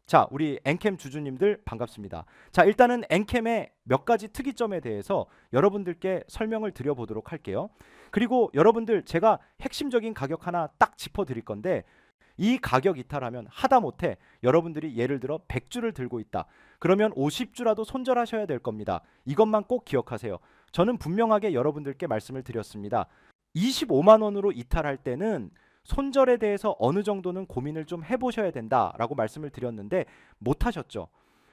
자, 우리 엔캠 주주님들 반갑습니다. 자, 일단은 엔캠의 몇 가지 특이점에 대해서 여러분들께 설명을 드려보도록 할게요. 그리고 여러분들 제가 핵심적인 가격 하나 딱 짚어드릴 건데 이 가격 이탈하면 하다못해 여러분들이 예를 들어 100주를 들고 있다. 그러면 50주라도 손절하셔야 될 겁니다. 이것만 꼭 기억하세요. 저는 분명하게 여러분들께 말씀을 드렸습니다. 25만 원으로 이탈할 때는 손절에 대해서 어느 정도는 고민을 좀 해보셔야 된다라고 말씀을 드렸는데 못하셨죠.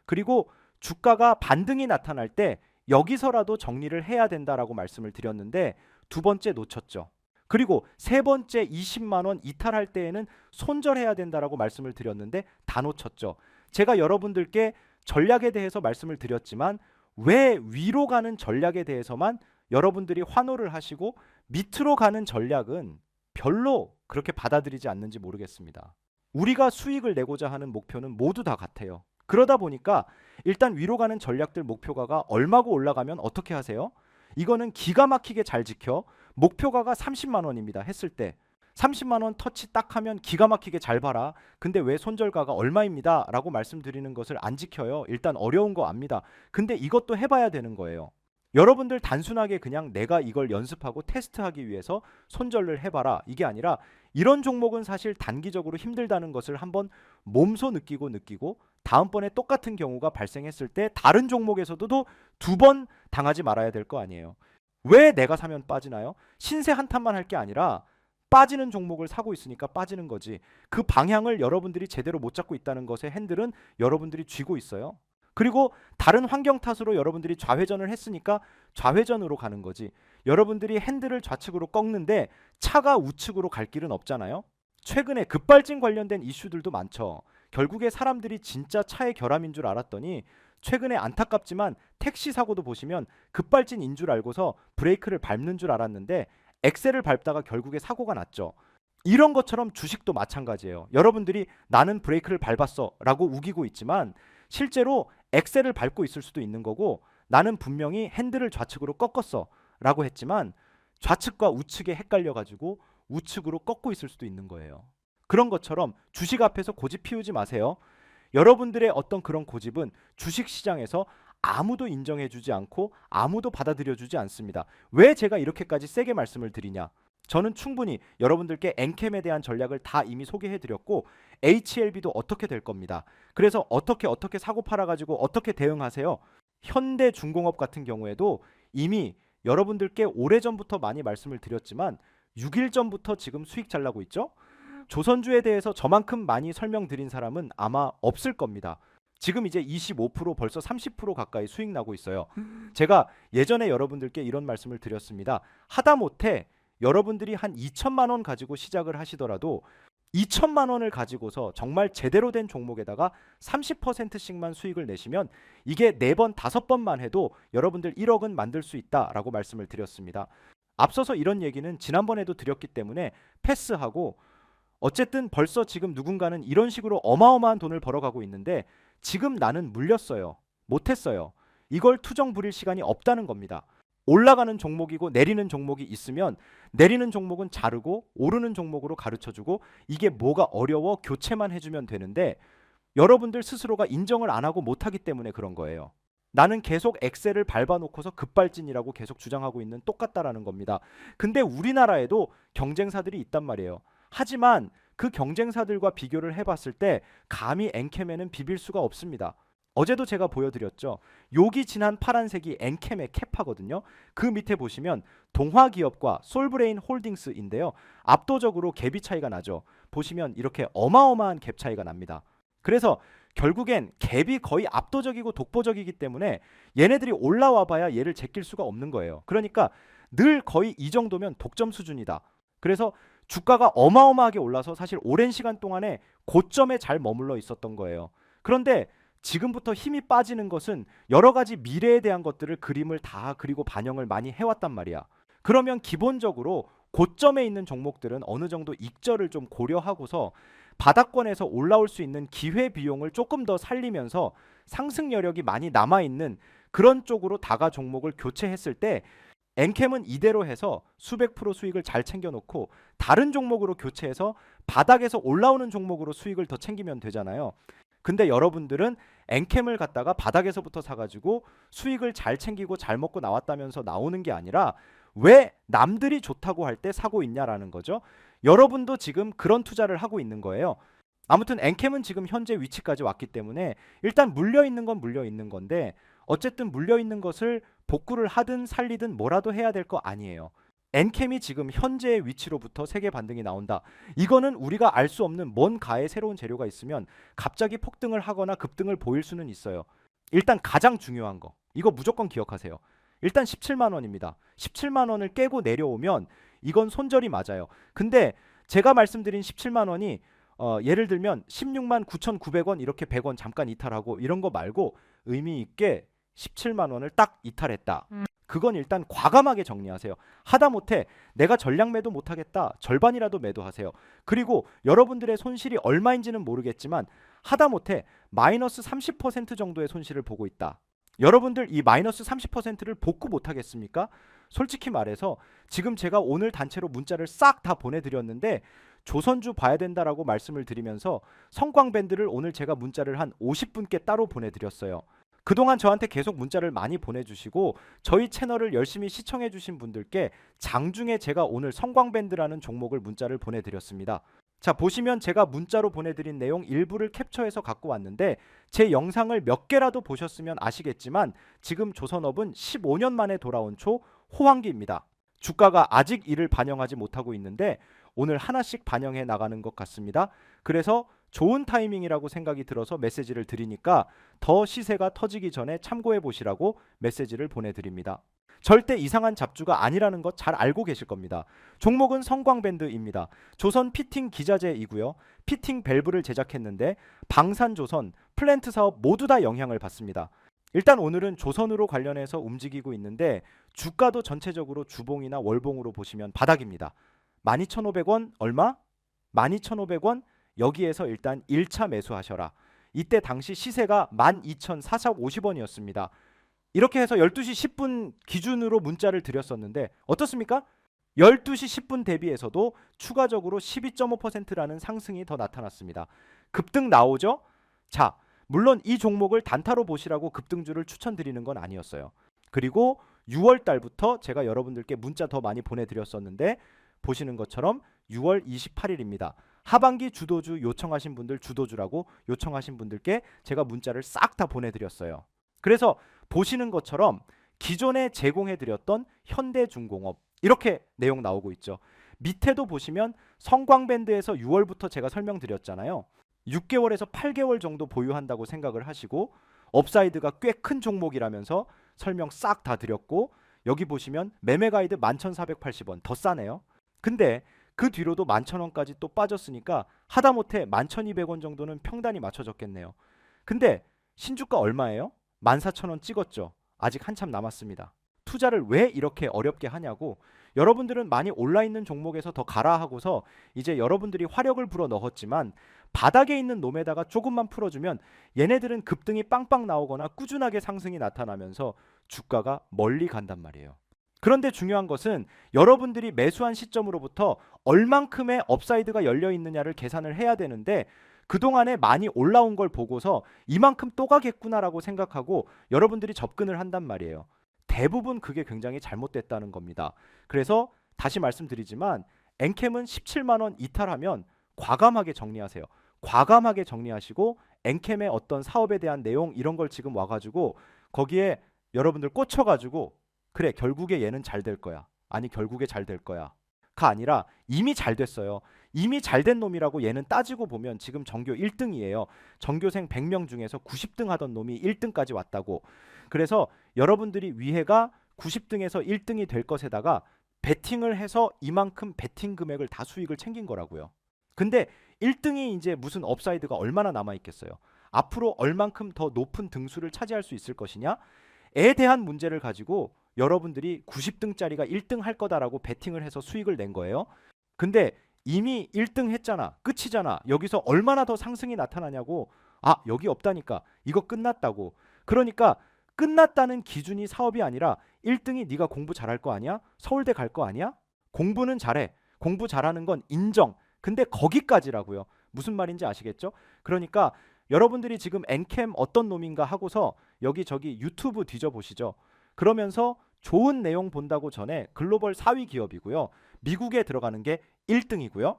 그리고 주가가 반등이 나타날 때 여기서라도 정리를 해야 된다라고 말씀을 드렸는데 두 번째 놓쳤죠. 그리고 세 번째 20만 원 이탈할 때에는 손절해야 된다라고 말씀을 드렸는데 다 놓쳤죠. 제가 여러분들께 전략에 대해서 말씀을 드렸지만 왜 위로 가는 전략에 대해서만 여러분들이 환호를 하시고 밑으로 가는 전략은 별로 그렇게 받아들이지 않는지 모르겠습니다. 우리가 수익을 내고자 하는 목표는 모두 다 같아요. 그러다 보니까 일단 위로 가는 전략들 목표가가 얼마고 올라가면 어떻게 하세요? 이거는 기가 막히게 잘 지켜. 목표가가 30만 원입니다. 했을 때 30만 원 터치 딱 하면 기가 막히게 잘 봐라. 근데 왜 손절가가 얼마입니다 라고 말씀드리는 것을 안 지켜요? 일단 어려운 거 압니다. 근데 이것도 해봐야 되는 거예요. 여러분들 단순하게 그냥 내가 이걸 연습하고 테스트하기 위해서 손절을 해봐라 이게 아니라 이런 종목은 사실 단기적으로 힘들다는 것을 한번 몸소 느끼고 다음번에 똑같은 경우가 발생했을 때 다른 종목에서도 두 번 당하지 말아야 될 거 아니에요. 왜 내가 사면 빠지나요? 신세 한탄만 할 게 아니라 빠지는 종목을 사고 있으니까 빠지는 거지. 그 방향을 여러분들이 제대로 못 잡고 있다는 것의 핸들은 여러분들이 쥐고 있어요. 그리고 다른 환경 탓으로 여러분들이 좌회전을 했으니까 좌회전으로 가는 거지. 여러분들이 핸들을 좌측으로 꺾는데 차가 우측으로 갈 길은 없잖아요. 최근에 급발진 관련된 이슈들도 많죠. 결국에 사람들이 진짜 차의 결함인 줄 알았더니 최근에 안타깝지만 택시 사고도 보시면 급발진인 줄 알고서 브레이크를 밟는 줄 알았는데 엑셀을 밟다가 결국에 사고가 났죠. 이런 것처럼 주식도 마찬가지예요. 여러분들이 나는 브레이크를 밟았어 라고 우기고 있지만 실제로 엑셀을 밟고 있을 수도 있는 거고 나는 분명히 핸들을 좌측으로 꺾었어 라고 했지만 좌측과 우측에 헷갈려 가지고 우측으로 꺾고 있을 수도 있는 거예요. 그런 것처럼 주식 앞에서 고집 피우지 마세요. 여러분들의 어떤 그런 고집은 주식시장에서 아무도 인정해 주지 않고 아무도 받아들여 주지 않습니다. 왜 제가 이렇게까지 세게 말씀을 드리냐? 저는 충분히 여러분들께 엔캠에 대한 전략을 다 이미 소개해 드렸고 HLB도 어떻게 될 겁니다. 그래서 어떻게 사고 팔아 가지고 어떻게 대응하세요? 현대중공업 같은 경우에도 이미 여러분들께 오래전부터 많이 말씀을 드렸지만 6일 전부터 지금 수익 잘 나고 있죠? 조선주에 대해서 저만큼 많이 설명드린 사람은 아마 없을 겁니다. 지금 이제 25% 벌써 30% 가까이 수익 나고 있어요. 제가 예전에 여러분들께 이런 말씀을 드렸습니다. 하다못해 여러분들이 한 2천만 원 가지고 시작을 하시더라도 2천만 원을 가지고서 정말 제대로 된 종목에다가 30%씩만 수익을 내시면 이게 4번, 5번만 해도 여러분들 1억은 만들 수 있다라고 말씀을 드렸습니다. 앞서서 이런 얘기는 지난번에도 드렸기 때문에 패스하고 어쨌든 벌써 지금 누군가는 이런 식으로 어마어마한 돈을 벌어가고 있는데 지금 나는 물렸어요. 못했어요. 이걸 투정 부릴 시간이 없다는 겁니다. 올라가는 종목이고 내리는 종목이 있으면 내리는 종목은 자르고 오르는 종목으로 가르쳐주고 이게 뭐가 어려워 교체만 해주면 되는데 여러분들 스스로가 인정을 안 하고 못하기 때문에 그런 거예요. 나는 계속 엑셀을 밟아놓고서 급발진이라고 계속 주장하고 있는 똑같다라는 겁니다. 근데 우리나라에도 경쟁사들이 있단 말이에요. 하지만 그 경쟁사들과 비교를 해봤을 때 감히 엔캠에는 비빌 수가 없습니다. 어제도 제가 보여드렸죠. 여기 진한 파란색이 엔캠의 캐파거든요. 그 밑에 보시면 동화기업과 솔브레인 홀딩스인데요. 압도적으로 갭이 차이가 나죠. 보시면 이렇게 어마어마한 갭 차이가 납니다. 그래서 결국엔 갭이 거의 압도적이고 독보적이기 때문에 얘네들이 올라와 봐야 얘를 제낄 수가 없는 거예요. 그러니까 늘 거의 이 정도면 독점 수준이다. 그래서 주가가 어마어마하게 올라서 사실 오랜 시간 동안에 고점에 잘 머물러 있었던 거예요. 그런데 지금부터 힘이 빠지는 것은 여러 가지 미래에 대한 것들을 그림을 다 그리고 반영을 많이 해왔단 말이야. 그러면 기본적으로 고점에 있는 종목들은 어느 정도 익절을 좀 고려하고서 바닥권에서 올라올 수 있는 기회 비용을 조금 더 살리면서 상승 여력이 많이 남아있는 그런 쪽으로 다가 종목을 교체했을 때 엔캠은 이대로 해서 수백 프로 수익을 잘 챙겨놓고 다른 종목으로 교체해서 바닥에서 올라오는 종목으로 수익을 더 챙기면 되잖아요. 근데 여러분들은 엔캠을 갖다가 바닥에서부터 사가지고 수익을 잘 챙기고 잘 먹고 나왔다면서 나오는 게 아니라 왜 남들이 좋다고 할 때 사고 있냐라는 거죠. 여러분도 지금 그런 투자를 하고 있는 거예요. 아무튼 엔캠은 지금 현재 위치까지 왔기 때문에 일단 물려 있는 건 물려 있는 건데 어쨌든 물려 있는 것을 복구를 하든 살리든 뭐라도 해야 될 거 아니에요. 엔캠이 지금 현재의 위치로부터 세계 반등이 나온다. 이거는 우리가 알 수 없는 먼 가에 새로운 재료가 있으면 갑자기 폭등을 하거나 급등을 보일 수는 있어요. 일단 가장 중요한 거. 이거 무조건 기억하세요. 일단 17만 원입니다. 17만 원을 깨고 내려오면 이건 손절이 맞아요. 근데 제가 말씀드린 17만 원이 예를 들면 16만 9,900원 이렇게 100원 잠깐 이탈하고 이런 거 말고 의미 있게 17만 원을 딱 이탈했다. 그건 일단 과감하게 정리하세요. 하다못해 내가 전량 매도 못하겠다. 절반이라도 매도하세요. 그리고 여러분들의 손실이 얼마인지는 모르겠지만 하다못해 마이너스 30% 정도의 손실을 보고 있다. 여러분들 이 마이너스 30%를 복구 못하겠습니까? 솔직히 말해서 지금 제가 오늘 단체로 문자를 싹 다 보내드렸는데 조선주 봐야 된다라고 말씀을 드리면서 성광밴드를 오늘 제가 문자를 한 50분께 따로 보내드렸어요. 그동안 저한테 계속 문자를 많이 보내주시고 저희 채널을 열심히 시청해주신 분들께 장중에 제가 오늘 성광밴드라는 종목을 문자를 보내드렸습니다. 자, 보시면 제가 문자로 보내드린 내용 일부를 캡처해서 갖고 왔는데 제 영상을 몇 개라도 보셨으면 아시겠지만 지금 조선업은 15년 만에 돌아온 초 호황기입니다. 주가가 아직 이를 반영하지 못하고 있는데 오늘 하나씩 반영해 나가는 것 같습니다. 그래서 좋은 타이밍이라고 생각이 들어서 메시지를 드리니까 더 시세가 터지기 전에 참고해 보시라고 메시지를 보내드립니다. 절대 이상한 잡주가 아니라는 것 잘 알고 계실 겁니다. 종목은 성광밴드입니다. 조선 피팅 기자재이고요. 피팅 밸브를 제작했는데 방산조선, 플랜트 사업 모두 다 영향을 받습니다. 일단 오늘은 조선으로 관련해서 움직이고 있는데 주가도 전체적으로 주봉이나 월봉으로 보시면 바닥입니다. 12,500원 얼마? 12,500원 여기에서 일단 1차 매수하셔라. 이때 당시 시세가 12,450원이었습니다. 이렇게 해서 12시 10분 기준으로 문자를 드렸었는데 어떻습니까? 12시 10분 대비해서도 추가적으로 12.5%라는 상승이 더 나타났습니다. 급등 나오죠? 자, 물론 이 종목을 단타로 보시라고 급등주를 추천드리는 건 아니었어요. 그리고 6월 달부터 제가 여러분들께 문자 더 많이 보내드렸었는데 보시는 것처럼 6월 28일입니다. 하반기 주도주 요청하신 분들 주도주라고 요청하신 분들께 제가 문자를 싹 다 보내드렸어요. 그래서 보시는 것처럼 기존에 제공해드렸던 현대중공업 이렇게 내용 나오고 있죠. 밑에도 보시면 성광밴드에서 6월부터 제가 설명드렸잖아요. 6개월에서 8개월 정도 보유한다고 생각을 하시고 업사이드가 꽤 큰 종목이라면서 설명 싹 다 드렸고 여기 보시면 매매 가이드 11,480원 더 싸네요. 근데 그 뒤로도 11,000원까지 또 빠졌으니까 하다못해 11,200원 정도는 평단이 맞춰졌겠네요. 근데 신주가 얼마예요? 14,000원 찍었죠. 아직 한참 남았습니다. 투자를 왜 이렇게 어렵게 하냐고 여러분들은 많이 올라있는 종목에서 더 가라 하고서 이제 여러분들이 화력을 불어 넣었지만 바닥에 있는 놈에다가 조금만 풀어주면 얘네들은 급등이 빵빵 나오거나 꾸준하게 상승이 나타나면서 주가가 멀리 간단 말이에요. 그런데 중요한 것은 여러분들이 매수한 시점으로부터 얼만큼의 업사이드가 열려 있느냐를 계산을 해야 되는데 그동안에 많이 올라온 걸 보고서 이만큼 또 가겠구나라고 생각하고 여러분들이 접근을 한단 말이에요. 대부분 그게 굉장히 잘못됐다는 겁니다. 그래서 다시 말씀드리지만 엔캠은 17만 원 이탈하면 과감하게 정리하세요. 과감하게 정리하시고 엔캠의 어떤 사업에 대한 내용 이런 걸 지금 와가지고 거기에 여러분들 꽂혀가지고 그래 결국에 얘는 잘 될 거야. 아니 결국에 잘 될 거야. 가 아니라 이미 잘 됐어요. 이미 잘 된 놈이라고 얘는 따지고 보면 지금 전교 1등이에요. 전교생 100명 중에서 90등 하던 놈이 1등까지 왔다고. 그래서 여러분들이 위해가 90등에서 1등이 될 것에다가 베팅을 해서 이만큼 베팅 금액을 다 수익을 챙긴 거라고요. 근데 1등이 이제 무슨 업사이드가 얼마나 남아 있겠어요. 앞으로 얼만큼 더 높은 등수를 차지할 수 있을 것이냐에 대한 문제를 가지고 여러분들이 90등짜리가 1등 할 거다라고 베팅을 해서 수익을 낸 거예요. 근데 이미 1등 했잖아. 끝이잖아. 여기서 얼마나 더 상승이 나타나냐고. 아, 여기 없다니까. 이거 끝났다고. 그러니까 끝났다는 기준이 사업이 아니라 1등이 네가 공부 잘할 거 아니야? 서울대 갈 거 아니야? 공부는 잘해. 공부 잘하는 건 인정. 근데 거기까지라고요. 무슨 말인지 아시겠죠? 그러니까 여러분들이 지금 엔캠 어떤 놈인가 하고서 여기저기 유튜브 뒤져보시죠. 그러면서 좋은 내용 본다고 전에 글로벌 4위 기업이고요. 미국에 들어가는 게 1등이고요.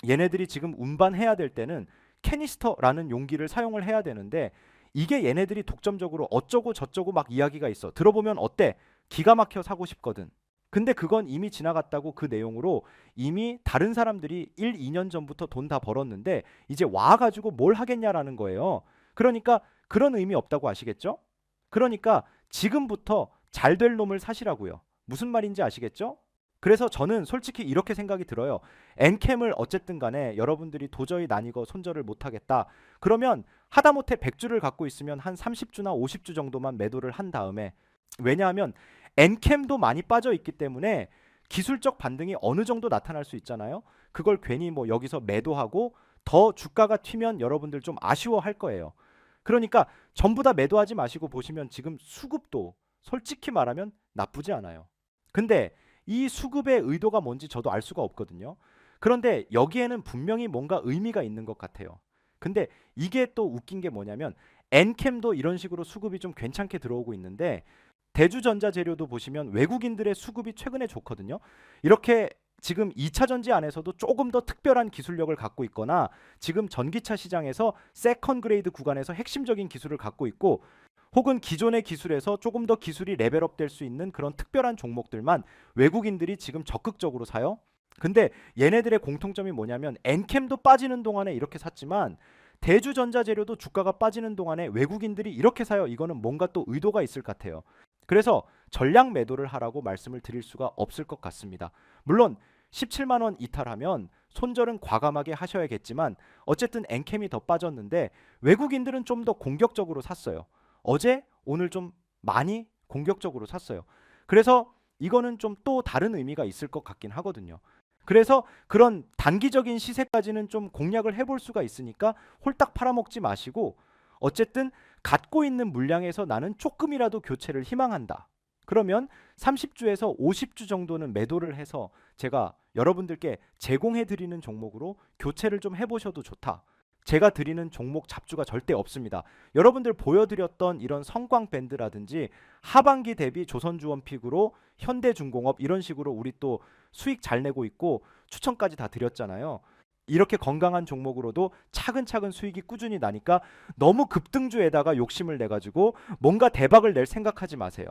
얘네들이 지금 운반해야 될 때는 캐니스터라는 용기를 사용을 해야 되는데 이게 얘네들이 독점적으로 어쩌고 저쩌고 막 이야기가 있어. 들어보면 어때? 기가 막혀 사고 싶거든. 근데 그건 이미 지나갔다고 그 내용으로 이미 다른 사람들이 1, 2년 전부터 돈 다 벌었는데 이제 와가지고 뭘 하겠냐라는 거예요. 그러니까 그런 의미 없다고 아시겠죠? 그러니까 지금부터 잘 될 놈을 사시라고요. 무슨 말인지 아시겠죠? 그래서 저는 솔직히 이렇게 생각이 들어요. 엔캠을 어쨌든 간에 여러분들이 도저히 난 이거 손절을 못하겠다. 그러면 하다못해 100주를 갖고 있으면 한 30주나 50주 정도만 매도를 한 다음에, 왜냐하면 엔캠도 많이 빠져 있기 때문에 기술적 반등이 어느 정도 나타날 수 있잖아요. 그걸 괜히 뭐 여기서 매도하고 더 주가가 튀면 여러분들 좀 아쉬워할 거예요. 그러니까 전부 다 매도하지 마시고 보시면 지금 수급도 솔직히 말하면 나쁘지 않아요. 근데 이 수급의 의도가 뭔지 저도 알 수가 없거든요. 그런데 여기에는 분명히 뭔가 의미가 있는 것 같아요. 근데 이게 또 웃긴 게 뭐냐면 엔캠도 이런 식으로 수급이 좀 괜찮게 들어오고 있는데 대주전자재료도 보시면 외국인들의 수급이 최근에 좋거든요. 이렇게 지금 2차 전지 안에서도 조금 더 특별한 기술력을 갖고 있거나 지금 전기차 시장에서 세컨 그레이드 구간에서 핵심적인 기술을 갖고 있고 혹은 기존의 기술에서 조금 더 기술이 레벨업 될 수 있는 그런 특별한 종목들만 외국인들이 지금 적극적으로 사요. 근데 얘네들의 공통점이 뭐냐면 엔캠도 빠지는 동안에 이렇게 샀지만 대주전자재료도 주가가 빠지는 동안에 외국인들이 이렇게 사요. 이거는 뭔가 또 의도가 있을 것 같아요. 그래서 전량 매도를 하라고 말씀을 드릴 수가 없을 것 같습니다. 물론 17만 원 이탈하면 손절은 과감하게 하셔야겠지만 어쨌든 엔캠이 더 빠졌는데 외국인들은 좀 더 공격적으로 샀어요. 어제 오늘 좀 많이 공격적으로 샀어요. 그래서 이거는 좀 또 다른 의미가 있을 것 같긴 하거든요. 그래서 그런 단기적인 시세까지는 좀 공략을 해볼 수가 있으니까 홀딱 팔아먹지 마시고 어쨌든 갖고 있는 물량에서 나는 조금이라도 교체를 희망한다. 그러면 30주에서 50주 정도는 매도를 해서 제가 여러분들께 제공해 드리는 종목으로 교체를 좀 해보셔도 좋다. 제가 드리는 종목 잡주가 절대 없습니다. 여러분들 보여드렸던 이런 성광밴드라든지 하반기 대비 조선주원픽으로 현대중공업 이런 식으로 우리 또 수익 잘 내고 있고 추천까지 다 드렸잖아요. 이렇게 건강한 종목으로도 차근차근 수익이 꾸준히 나니까 너무 급등주에다가 욕심을 내가지고 뭔가 대박을 낼 생각하지 마세요.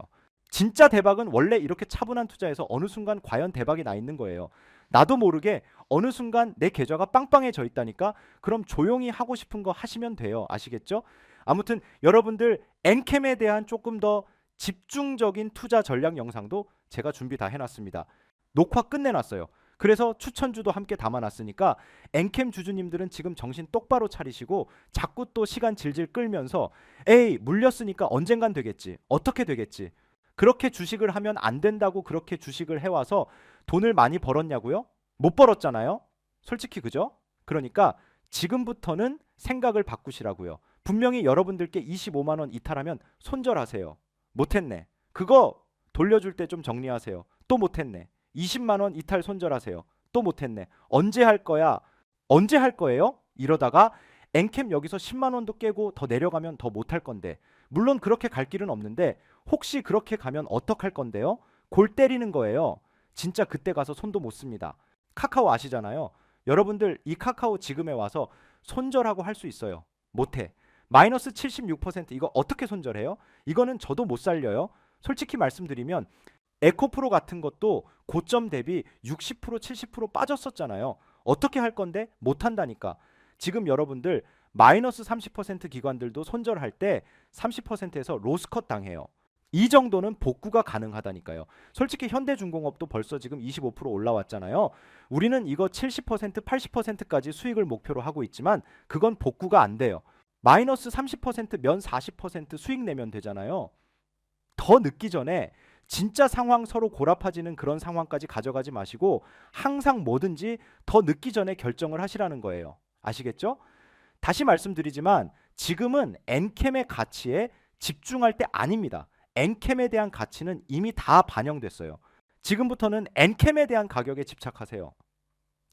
진짜 대박은 원래 이렇게 차분한 투자에서 어느 순간 과연 대박이 나 있는 거예요. 나도 모르게 어느 순간 내 계좌가 빵빵해져 있다니까. 그럼 조용히 하고 싶은 거 하시면 돼요. 아시겠죠? 아무튼 여러분들 엔캠에 대한 조금 더 집중적인 투자 전략 영상도 제가 준비 다 해놨습니다. 녹화 끝내놨어요. 그래서 추천주도 함께 담아놨으니까 엔캠 주주님들은 지금 정신 똑바로 차리시고 자꾸 또 시간 질질 끌면서 에이 물렸으니까 언젠간 되겠지. 어떻게 되겠지. 그렇게 주식을 하면 안 된다고 그렇게 주식을 해와서 돈을 많이 벌었냐고요? 못 벌었잖아요. 솔직히 그죠? 그러니까 지금부터는 생각을 바꾸시라고요. 분명히 여러분들께 25만 원 이탈하면 손절하세요. 못했네. 그거 돌려줄 때 좀 정리하세요. 또 못했네. 20만 원 이탈 손절하세요. 또 못했네. 언제 할 거야? 언제 할 거예요? 이러다가 엔캠 여기서 10만 원도 깨고 더 내려가면 더 못할 건데, 물론 그렇게 갈 길은 없는데 혹시 그렇게 가면 어떡할 건데요? 골 때리는 거예요. 진짜 그때 가서 손도 못 씁니다. 카카오 아시잖아요. 여러분들 이 카카오 지금에 와서 손절하고 할 수 있어요. 못해. 마이너스 76% 이거 어떻게 손절해요? 이거는 저도 못 살려요. 솔직히 말씀드리면 에코프로 같은 것도 고점 대비 60% 70% 빠졌었잖아요. 어떻게 할 건데? 못 한다니까. 지금 여러분들 마이너스 30% 기관들도 손절할 때 30%에서 로스컷 당해요. 이 정도는 복구가 가능하다니까요. 솔직히 현대중공업도 벌써 지금 25% 올라왔잖아요. 우리는 이거 70% 80%까지 수익을 목표로 하고 있지만 그건 복구가 안 돼요. 마이너스 30%면 40% 수익 내면 되잖아요. 더 늦기 전에 진짜 상황 서로 고라파지는 그런 상황까지 가져가지 마시고 항상 뭐든지 더 늦기 전에 결정을 하시라는 거예요. 아시겠죠? 다시 말씀드리지만 지금은 엔캠의 가치에 집중할 때 아닙니다. 엔캠에 대한 가치는 이미 다 반영됐어요. 지금부터는 엔캠에 대한 가격에 집착하세요.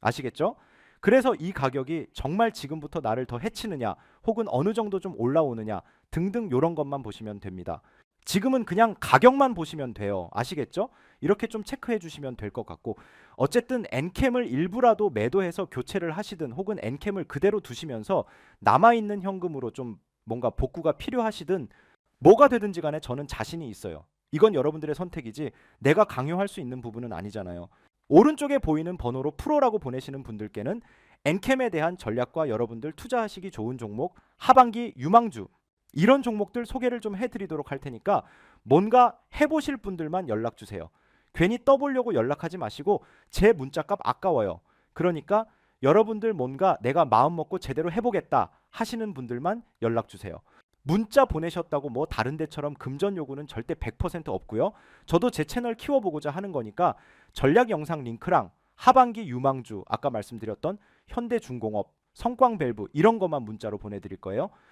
아시겠죠? 그래서 이 가격이 정말 지금부터 나를 더 해치느냐 혹은 어느 정도 좀 올라오느냐 등등 요런 것만 보시면 됩니다. 지금은 그냥 가격만 보시면 돼요. 아시겠죠? 이렇게 좀 체크해 주시면 될 것 같고, 어쨌든 엔캠을 일부라도 매도해서 교체를 하시든 혹은 엔캠을 그대로 두시면서 남아있는 현금으로 좀 뭔가 복구가 필요하시든 뭐가 되든지 간에 저는 자신이 있어요. 이건 여러분들의 선택이지 내가 강요할 수 있는 부분은 아니잖아요. 오른쪽에 보이는 번호로 프로라고 보내시는 분들께는 엔캠에 대한 전략과 여러분들 투자하시기 좋은 종목, 하반기 유망주 이런 종목들 소개를 좀 해드리도록 할 테니까 뭔가 해보실 분들만 연락 주세요. 괜히 떠보려고 연락하지 마시고 제 문자값 아까워요. 그러니까 여러분들 뭔가 내가 마음 먹고 제대로 해보겠다 하시는 분들만 연락 주세요. 문자 보내셨다고 뭐 다른 데처럼 금전 요구는 절대 100% 없고요. 저도 제 채널 키워보고자 하는 거니까 전략 영상 링크랑 하반기 유망주 아까 말씀드렸던 현대중공업, 성광밸브 이런 것만 문자로 보내드릴 거예요.